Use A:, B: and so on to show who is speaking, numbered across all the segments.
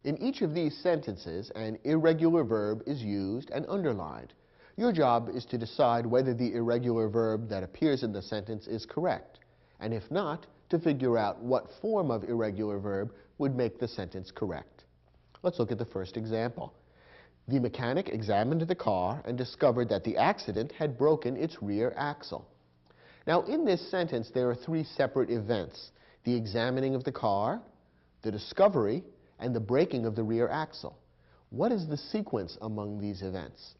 A: In each of these sentences, an irregular verb is used and underlined. Your job is to decide whether the irregular verb that appears in the sentence is correct, and if not, to figure out what form of irregular verb would make the sentence correct. Let's look at the first example. The mechanic examined the car and discovered that the accident had broken its rear axle. Now, in this sentence, there are three separate events: the examining of the car, the discovery, and the breaking of the rear axle. What is the sequence among these events?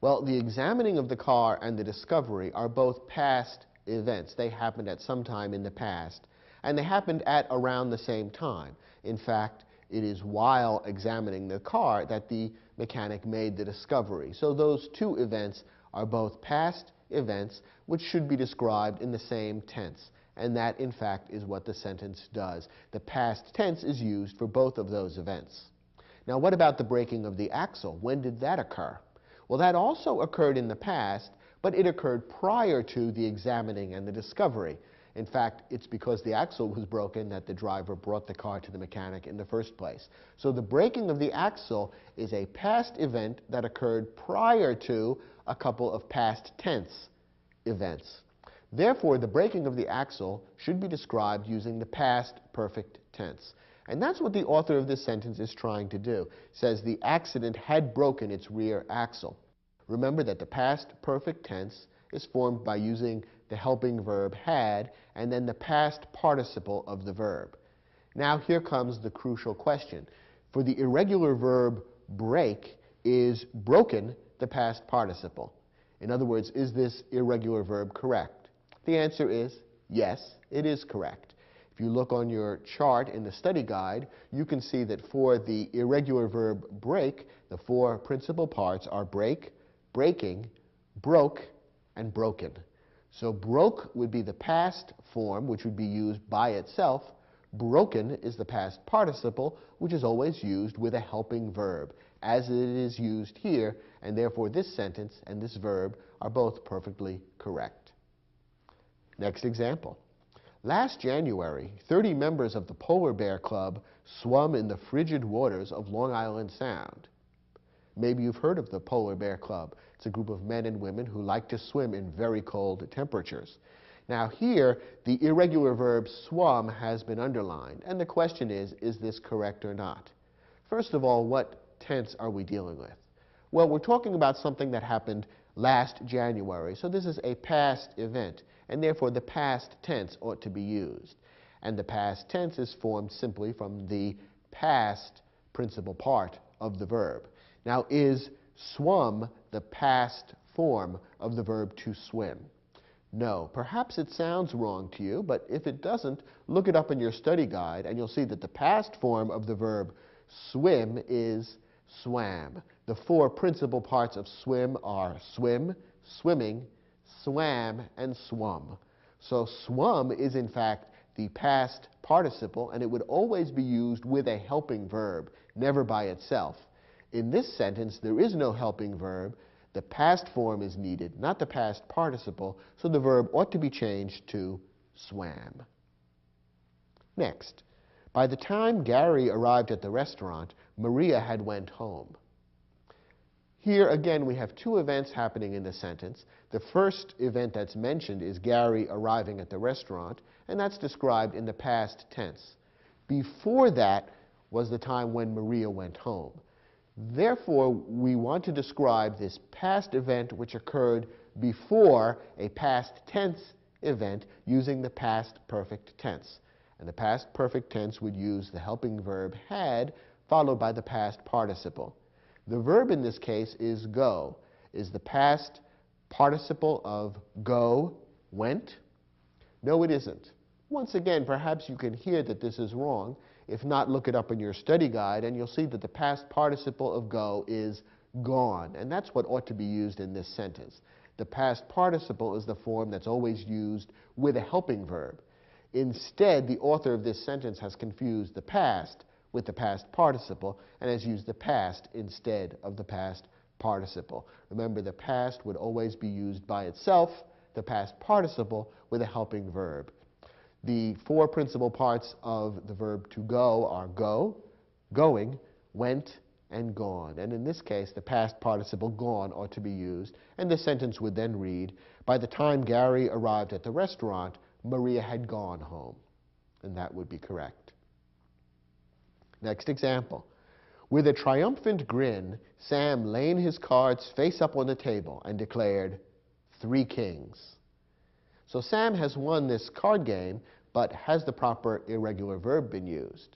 A: Well, the examining of the car and the discovery are both past events. They happened at some time in the past, and they happened at around the same time. In fact, it is while examining the car that the mechanic made the discovery. So those two events are both past events which should be described in the same tense. And that, in fact, is what the sentence does. The past tense is used for both of those events. Now, what about the breaking of the axle? When did that occur? Well, that also occurred in the past, but it occurred prior to the examining and the discovery. In fact, it's because the axle was broken that the driver brought the car to the mechanic in the first place. So the breaking of the axle is a past event that occurred prior to a couple of past tense events. Therefore, the breaking of the axle should be described using the past perfect tense. And that's what the author of this sentence is trying to do. It says the accident had broken its rear axle. Remember that the past perfect tense is formed by using the helping verb had and then the past participle of the verb. Now here comes the crucial question. For the irregular verb break, is broken the past participle? In other words, is this irregular verb correct? The answer is yes, it is correct. If you look on your chart in the study guide, you can see that for the irregular verb break, the four principal parts are break, breaking, broke, and broken. So broke would be the past form, which would be used by itself. Broken is the past participle, which is always used with a helping verb, as it is used here, and therefore this sentence and this verb are both perfectly correct. Next example. Last January, 30 members of the Polar Bear Club swum in the frigid waters of Long Island Sound. Maybe you've heard of the Polar Bear Club. It's a group of men and women who like to swim in very cold temperatures. Now here, the irregular verb swum has been underlined, and the question is this correct or not? First of all, what tense are we dealing with? Well, we're talking about something that happened last January, so this is a past event, and therefore the past tense ought to be used. And the past tense is formed simply from the past principal part of the verb. Now, is swum the past form of the verb to swim? No. Perhaps it sounds wrong to you, but if it doesn't, look it up in your study guide, and you'll see that the past form of the verb swim is swam. The four principal parts of swim are swim, swimming, swam, and swum. So swum is in fact the past participle, and it would always be used with a helping verb, never by itself. In this sentence, there is no helping verb. The past form is needed, not the past participle, so the verb ought to be changed to swam. Next, by the time Gary arrived at the restaurant, Maria had went home. Here again we have two events happening in the sentence. The first event that's mentioned is Gary arriving at the restaurant, and that's described in the past tense. Before that was the time when Maria went home. Therefore, we want to describe this past event which occurred before a past tense event using the past perfect tense. And the past perfect tense would use the helping verb had followed by the past participle. The verb in this case is go. Is the past participle of go went? No, it isn't. Once again, perhaps you can hear that this is wrong. If not, look it up in your study guide, and you'll see that the past participle of go is gone, and that's what ought to be used in this sentence. The past participle is the form that's always used with a helping verb. Instead, the author of this sentence has confused the past with the past participle and has used the past instead of the past participle. Remember, the past would always be used by itself, the past participle with a helping verb. The four principal parts of the verb to go are go, going, went and gone. And in this case, the past participle gone ought to be used, and the sentence would then read, by the time Gary arrived at the restaurant, Maria had gone home. And that would be correct. Next example. With a triumphant grin, Sam laid his cards face up on the table and declared, 3 kings. So Sam has won this card game, but has the proper irregular verb been used?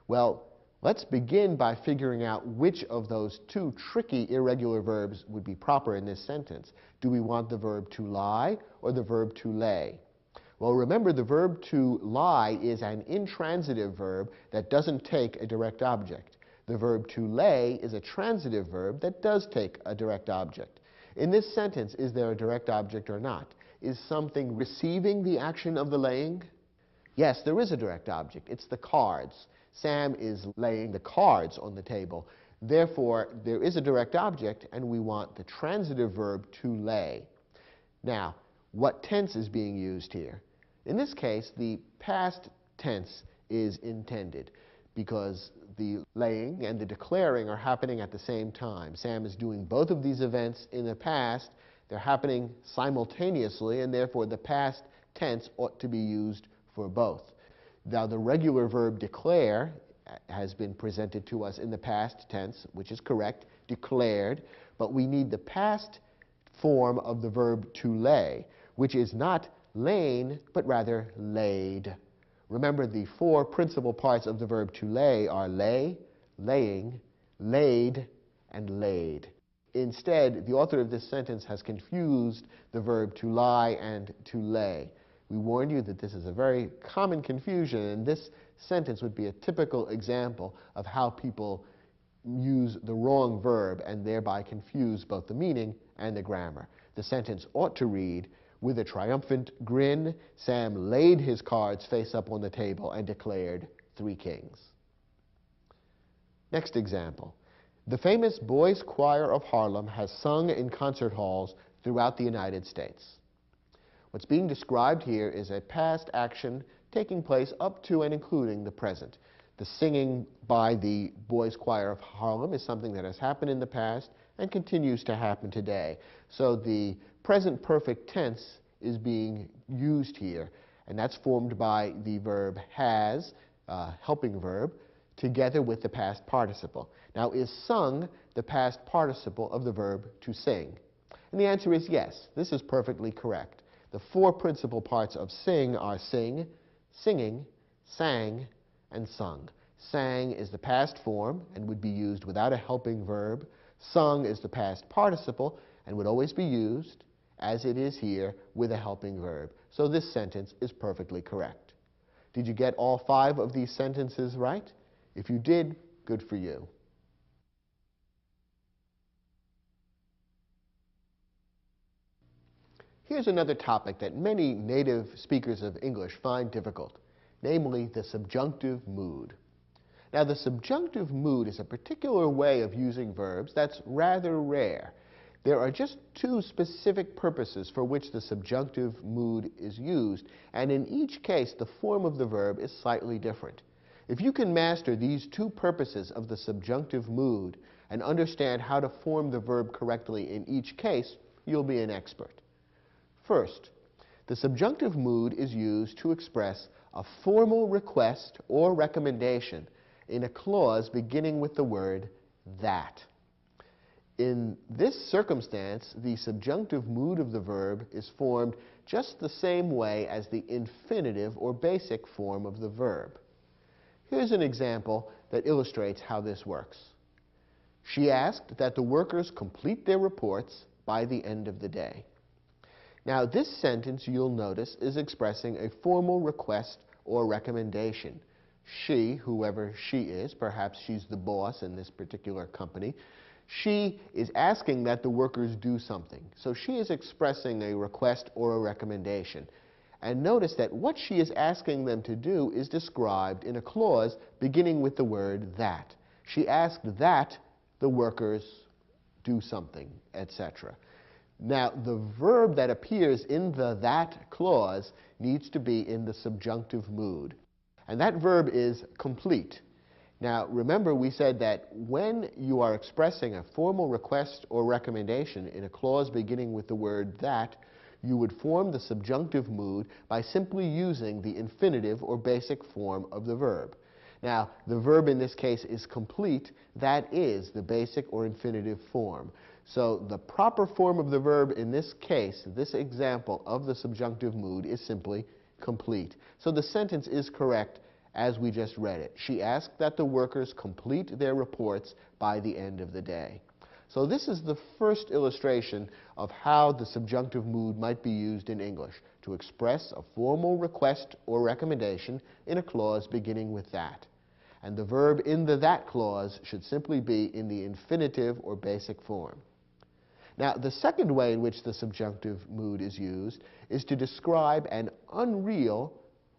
A: Well, let's begin by figuring out which of those 2 tricky irregular verbs would be proper in this sentence. Do we want the verb to lie or the verb to lay? Well, remember, the verb to lie is an intransitive verb that doesn't take a direct object. The verb to lay is a transitive verb that does take a direct object. In this sentence, is there a direct object or not? Is something receiving the action of the laying? Yes, there is a direct object. It's the cards. Sam is laying the cards on the table. Therefore, there is a direct object, and we want the transitive verb to lay. Now, what tense is being used here? In this case, the past tense is intended because the laying and the declaring are happening at the same time. Sam is doing both of these events in the past. They're happening simultaneously, and therefore the past tense ought to be used for both. Now, the regular verb declare has been presented to us in the past tense, which is correct, declared, but we need the past form of the verb to lay, which is not lain, but rather laid. Remember, the 4 principal parts of the verb to lay are lay, laying, laid, and laid. Instead, the author of this sentence has confused the verb to lie and to lay. We warn you that this is a very common confusion, and this sentence would be a typical example of how people use the wrong verb and thereby confuse both the meaning and the grammar. The sentence ought to read, with a triumphant grin, Sam laid his cards face up on the table and declared 3 kings. Next example. The famous Boys Choir of Harlem has sung in concert halls throughout the United States. What's being described here is a past action taking place up to and including the present. The singing by the Boys Choir of Harlem is something that has happened in the past and continues to happen today. So the present perfect tense is being used here, and that's formed by the verb has, helping verb, together with the past participle. Now, is sung the past participle of the verb to sing? And the answer is yes. This is perfectly correct. The 4 principal parts of sing are sing, singing, sang, and sung. Sang is the past form and would be used without a helping verb. Sung is the past participle and would always be used, as it is here, with a helping verb. So this sentence is perfectly correct. Did you get all 5 of these sentences right? If you did, good for you. Here's another topic that many native speakers of English find difficult, namely the subjunctive mood. Now, the subjunctive mood is a particular way of using verbs that's rather rare. There are just 2 specific purposes for which the subjunctive mood is used, and in each case, the form of the verb is slightly different. If you can master these 2 purposes of the subjunctive mood and understand how to form the verb correctly in each case, you'll be an expert. First, the subjunctive mood is used to express a formal request or recommendation in a clause beginning with the word that. In this circumstance, the subjunctive mood of the verb is formed just the same way as the infinitive or basic form of the verb. Here's an example that illustrates how this works. She asked that the workers complete their reports by the end of the day. Now, this sentence, you'll notice, is expressing a formal request or recommendation. She, whoever she is, perhaps she's the boss in this particular company, she is asking that the workers do something. So she is expressing a request or a recommendation. And notice that what she is asking them to do is described in a clause beginning with the word that. She asked that the workers do something, etc. Now, the verb that appears in the that clause needs to be in the subjunctive mood. And that verb is complete. Now, remember we said that when you are expressing a formal request or recommendation in a clause beginning with the word that, you would form the subjunctive mood by simply using the infinitive or basic form of the verb. Now, the verb in this case is complete. That is the basic or infinitive form. So the proper form of the verb in this case, this example of the subjunctive mood, is simply complete. So the sentence is correct as we just read it. She asked that the workers complete their reports by the end of the day. So this is the first illustration of how the subjunctive mood might be used in English to express a formal request or recommendation in a clause beginning with that. And the verb in the that clause should simply be in the infinitive or basic form. Now, the second way in which the subjunctive mood is used is to describe an unreal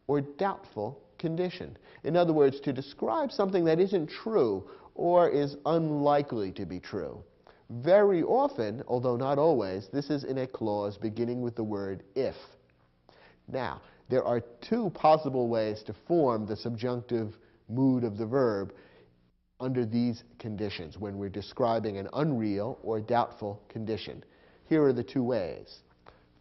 A: or doubtful condition. In other words, to describe something that isn't true or is unlikely to be true. Very often, although not always, this is in a clause beginning with the word if. Now, there are two possible ways to form the subjunctive mood of the verb under these conditions when we're describing an unreal or doubtful condition. Here are the two ways.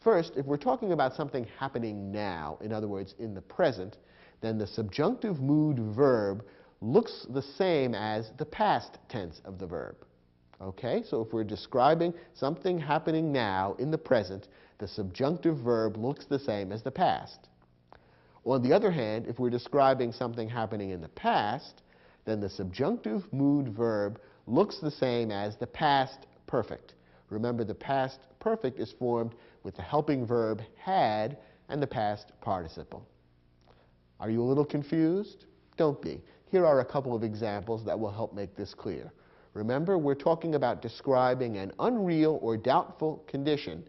A: First, if we're talking about something happening now, in other words, in the present, then the subjunctive mood verb looks the same as the past tense of the verb. Okay, so if we're describing something happening now in the present, the subjunctive verb looks the same as the past. On the other hand, if we're describing something happening in the past, then the subjunctive mood verb looks the same as the past perfect. Remember, the past perfect is formed with the helping verb had and the past participle. Are you a little confused? Don't be. Here are a couple of examples that will help make this clear. Remember, we're talking about describing an unreal or doubtful condition,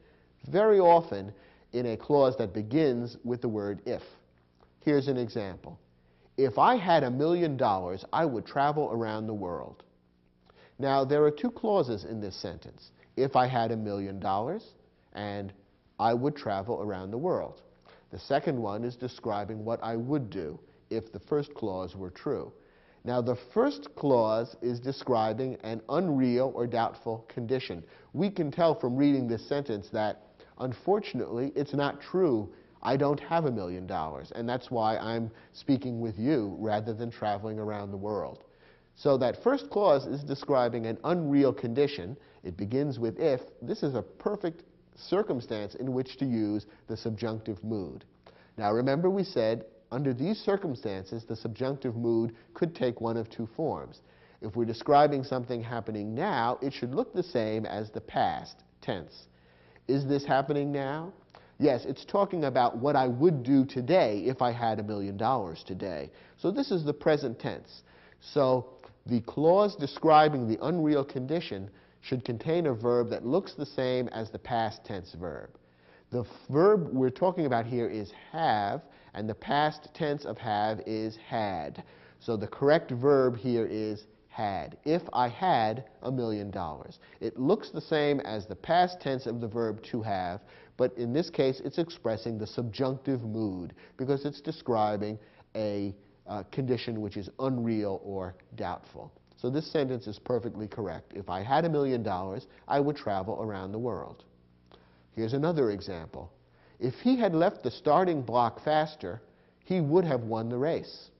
A: very often in a clause that begins with the word if. Here's an example. If I had $1 million, I would travel around the world. Now, there are two clauses in this sentence. If I had $1 million, and I would travel around the world. The second one is describing what I would do if the first clause were true. Now, the first clause is describing an unreal or doubtful condition. We can tell from reading this sentence that, unfortunately, it's not true. I don't have $1 million, and that's why I'm speaking with you rather than traveling around the world. So that first clause is describing an unreal condition. It begins with if. This is a perfect circumstance in which to use the subjunctive mood. Now, remember we said under these circumstances, the subjunctive mood could take one of two forms. If we're describing something happening now, it should look the same as the past tense. Is this happening now? Yes, it's talking about what I would do today if I had $1 million today. So this is the present tense. So the clause describing the unreal condition should contain a verb that looks the same as the past tense verb. The verb we're talking about here is have, and the past tense of have is had. So the correct verb here is had. If I had $1 million. It looks the same as the past tense of the verb to have, but in this case it's expressing the subjunctive mood because it's describing a condition which is unreal or doubtful. So this sentence is perfectly correct. If I had $1 million, I would travel around the world. Here's another example. If he had left the starting block faster, he would have won the race.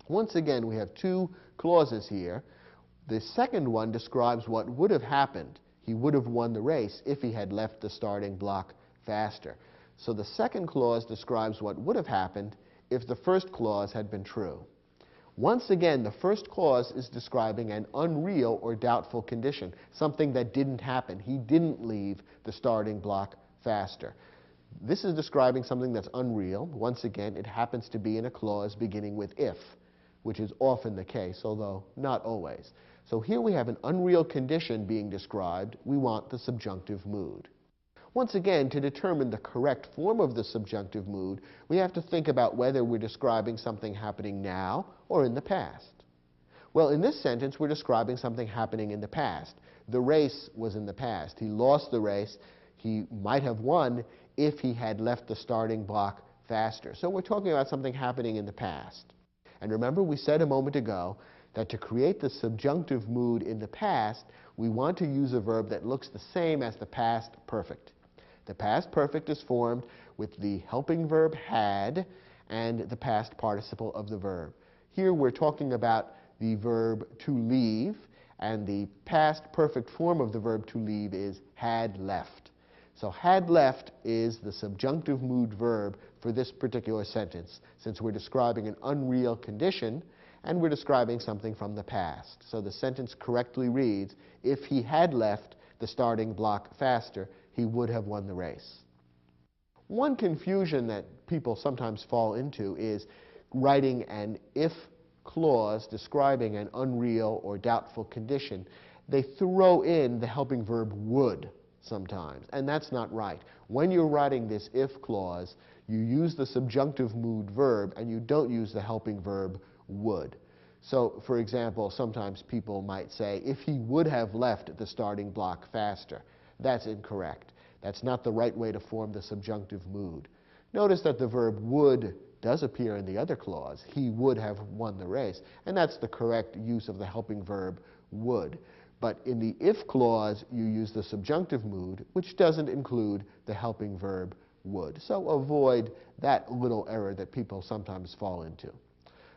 A: Once again, we have two clauses here. The second one describes what would have happened. He would have won the race if he had left the starting block faster. So the second clause describes what would have happened if the first clause had been true. Once again, the first clause is describing an unreal or doubtful condition, something that didn't happen. He didn't leave the starting block faster. This is describing something that's unreal. Once again, it happens to be in a clause beginning with if, which is often the case, although not always. So here we have an unreal condition being described. We want the subjunctive mood. Once again, to determine the correct form of the subjunctive mood, we have to think about whether we're describing something happening now or in the past. Well, in this sentence, we're describing something happening in the past. The race was in the past. He lost the race. He might have won if he had left the starting block faster. So we're talking about something happening in the past. And remember, we said a moment ago that to create the subjunctive mood in the past, we want to use a verb that looks the same as the past perfect. The past perfect is formed with the helping verb had and the past participle of the verb. Here we're talking about the verb to leave, and the past perfect form of the verb to leave is had left. So had left is the subjunctive mood verb for this particular sentence, since we're describing an unreal condition and we're describing something from the past. So the sentence correctly reads, if he had left the starting block faster, he would have won the race. One confusion that people sometimes fall into is writing an if clause describing an unreal or doubtful condition. They throw in the helping verb would sometimes, and that's not right. When you're writing this if clause, you use the subjunctive mood verb and you don't use the helping verb would. So, for example, sometimes people might say, if he would have left the starting block faster. That's incorrect. That's not the right way to form the subjunctive mood. Notice that the verb would does appear in the other clause. He would have won the race, and that's the correct use of the helping verb would. But in the if clause, you use the subjunctive mood, which doesn't include the helping verb would. So avoid that little error that people sometimes fall into.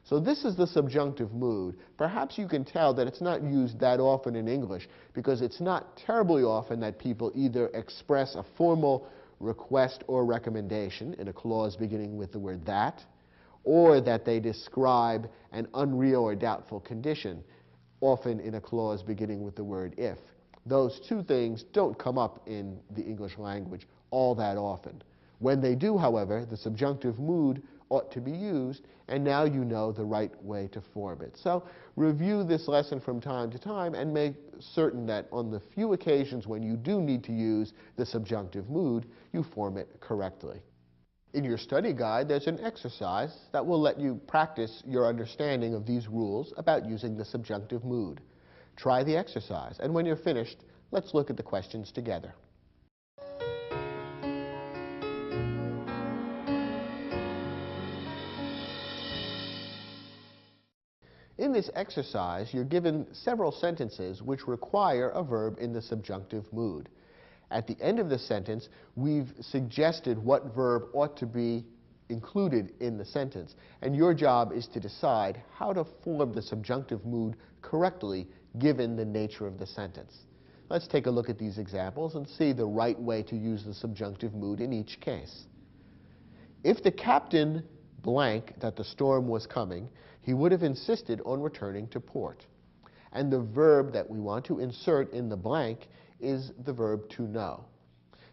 A: So this is the subjunctive mood. Perhaps you can tell that it's not used that often in English because it's not terribly often that people either express a formal request or recommendation in a clause beginning with the word that, or that they describe an unreal or doubtful condition, often in a clause beginning with the word if. Those two things don't come up in the English language all that often. When they do, however, the subjunctive mood ought to be used, and now you know the right way to form it. So review this lesson from time to time and make certain that on the few occasions when you do need to use the subjunctive mood, you form it correctly. In your study guide, there's an exercise that will let you practice your understanding of these rules about using the subjunctive mood. Try the exercise, and when you're finished, let's look at the questions together. In this exercise, you're given several sentences which require a verb in the subjunctive mood. At the end of the sentence, we've suggested what verb ought to be included in the sentence, and your job is to decide how to form the subjunctive mood correctly given the nature of the sentence. Let's take a look at these examples and see the right way to use the subjunctive mood in each case. If the captain blank that the storm was coming, he would have insisted on returning to port. And the verb that we want to insert in the blank is the verb to know.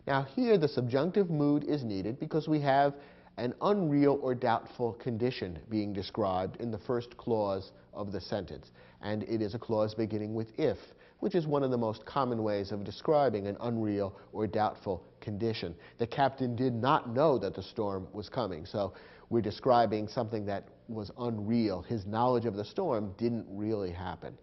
A: Now here the subjunctive mood is needed because we have an unreal or doubtful condition being described in the first clause of the sentence. And it is a clause beginning with if, which is one of the most common ways of describing an unreal or doubtful condition. The captain did not know that the storm was coming, so we're describing something that was unreal. His knowledge of the storm didn't really happen.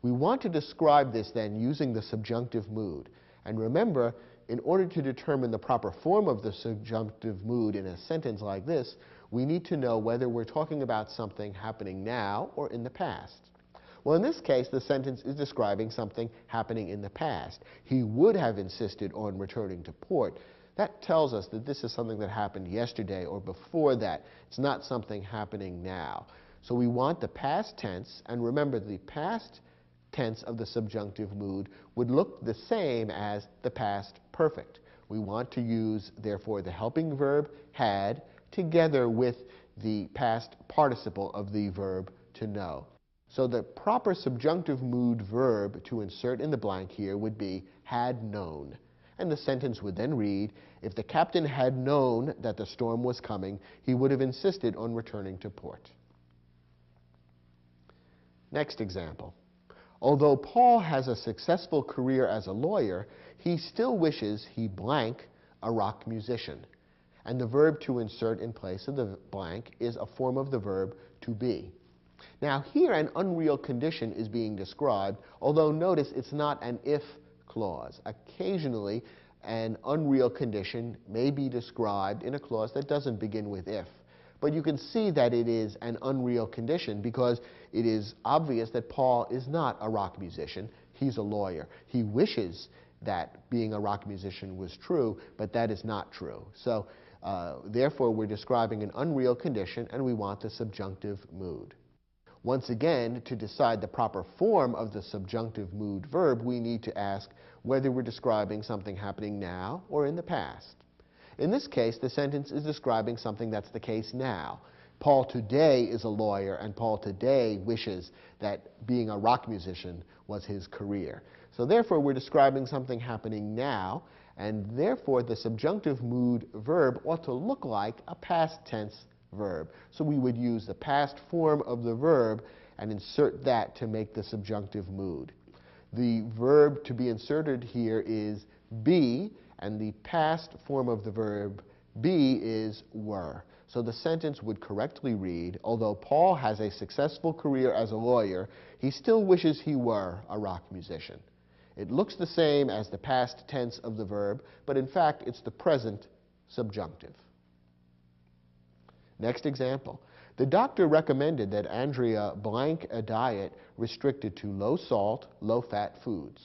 A: We want to describe this then using the subjunctive mood. And remember, in order to determine the proper form of the subjunctive mood in a sentence like this, we need to know whether we're talking about something happening now or in the past. Well, in this case, the sentence is describing something happening in the past. He would have insisted on returning to port. That tells us that this is something that happened yesterday or before that. It's not something happening now. So we want the past tense, and remember the past tense of the subjunctive mood would look the same as the past perfect. We want to use, therefore, the helping verb had together with the past participle of the verb to know. So the proper subjunctive mood verb to insert in the blank here would be had known. And the sentence would then read, if the captain had known that the storm was coming, he would have insisted on returning to port. Next example. Although Paul has a successful career as a lawyer, he still wishes he blank a rock musician. And the verb to insert in place of the blank is a form of the verb to be. Now here an unreal condition is being described, although notice it's not an if clause. Occasionally an unreal condition may be described in a clause that doesn't begin with if. But you can see that it is an unreal condition because it is obvious that Paul is not a rock musician. He's a lawyer. He wishes that being a rock musician was true, but that is not true. So therefore, we're describing an unreal condition, and we want the subjunctive mood. Once again, to decide the proper form of the subjunctive mood verb, we need to ask whether we're describing something happening now or in the past. In this case, the sentence is describing something that's the case now. Paul today is a lawyer, and Paul today wishes that being a rock musician was his career. So therefore, we're describing something happening now, and therefore the subjunctive mood verb ought to look like a past tense verb. So we would use the past form of the verb and insert that to make the subjunctive mood. The verb to be inserted here is be, and the past form of the verb be is were. So the sentence would correctly read, although Paul has a successful career as a lawyer, he still wishes he were a rock musician. It looks the same as the past tense of the verb, but in fact it's the present subjunctive. Next example. The doctor recommended that Andrea blank a diet restricted to low-salt, low-fat foods.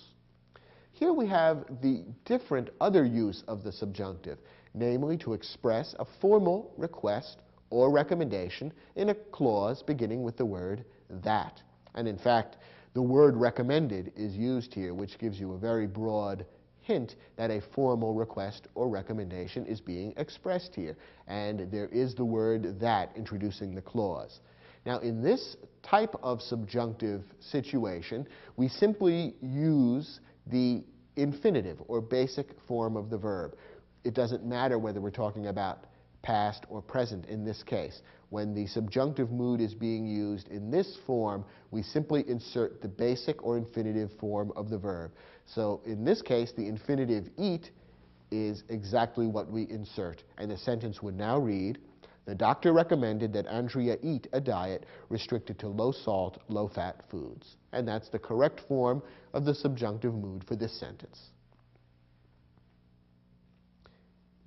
A: Here we have the different other use of the subjunctive, namely to express a formal request or recommendation in a clause beginning with the word that. And in fact, the word recommended is used here, which gives you a very broad hint that a formal request or recommendation is being expressed here. And there is the word that introducing the clause. Now, in this type of subjunctive situation, we simply use the infinitive or basic form of the verb. It doesn't matter whether we're talking about past or present in this case. When the subjunctive mood is being used in this form, we simply insert the basic or infinitive form of the verb. So in this case, the infinitive eat is exactly what we insert. And the sentence would now read, the doctor recommended that Andrea eat a diet restricted to low-salt, low-fat foods. And that's the correct form of the subjunctive mood for this sentence.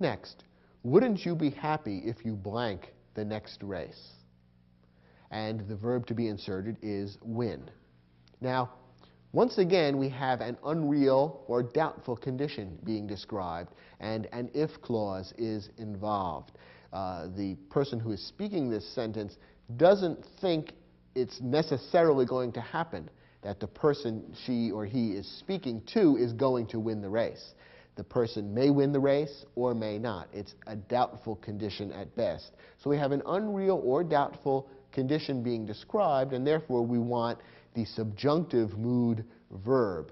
A: Next, wouldn't you be happy if you blank the next race? And the verb to be inserted is win. Now, once again, we have an unreal or doubtful condition being described, and an if clause is involved. The person who is speaking this sentence doesn't think it's necessarily going to happen that the person she or he is speaking to is going to win the race. The person may win the race or may not. It's a doubtful condition at best. So we have an unreal or doubtful condition being described, and therefore we want the subjunctive mood verb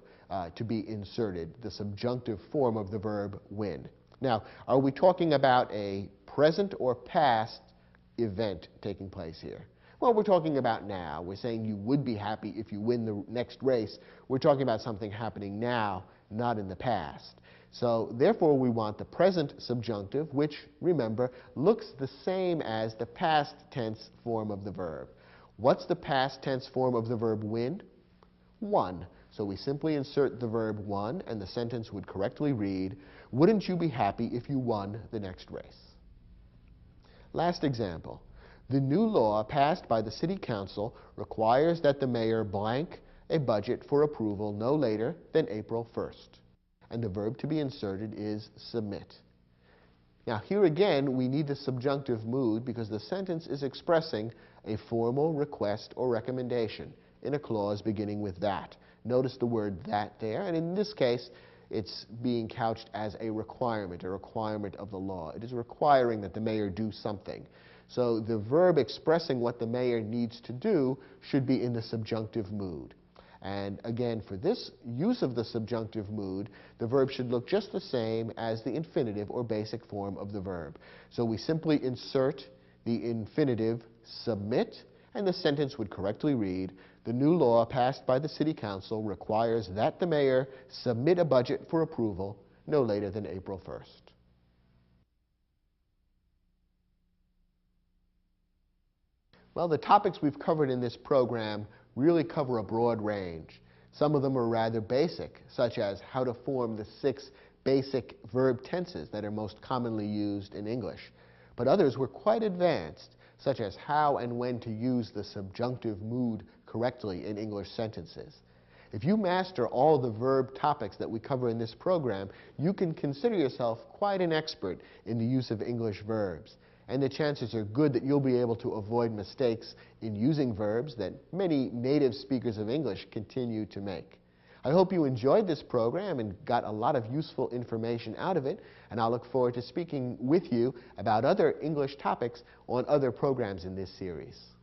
A: to be inserted, the subjunctive form of the verb win. Now, are we talking about a present or past event taking place here? Well, we're talking about now. We're saying you would be happy if you win the next race. We're talking about something happening now, not in the past. So therefore, we want the present subjunctive, which, remember, looks the same as the past tense form of the verb. What's the past tense form of the verb win? Won. So we simply insert the verb won, and the sentence would correctly read, wouldn't you be happy if you won the next race? Last example. The new law passed by the City Council requires that the mayor blank a budget for approval no later than April 1st. And the verb to be inserted is submit. Now here again, we need the subjunctive mood because the sentence is expressing a formal request or recommendation in a clause beginning with that. Notice the word that there, and in this case, it's being couched as a requirement of the law. It is requiring that the mayor do something. So the verb expressing what the mayor needs to do should be in the subjunctive mood. And again, for this use of the subjunctive mood, the verb should look just the same as the infinitive or basic form of the verb. So we simply insert the infinitive submit, and the sentence would correctly read, the new law passed by the City Council requires that the mayor submit a budget for approval no later than April 1st. Well, the topics we've covered in this program really cover a broad range. Some of them are rather basic, such as how to form the 6 basic verb tenses that are most commonly used in English. But others were quite advanced, such as how and when to use the subjunctive mood correctly in English sentences. If you master all the verb topics that we cover in this program, you can consider yourself quite an expert in the use of English verbs. And the chances are good that you'll be able to avoid mistakes in using verbs that many native speakers of English continue to make. I hope you enjoyed this program and got a lot of useful information out of it, and I'll look forward to speaking with you about other English topics on other programs in this series.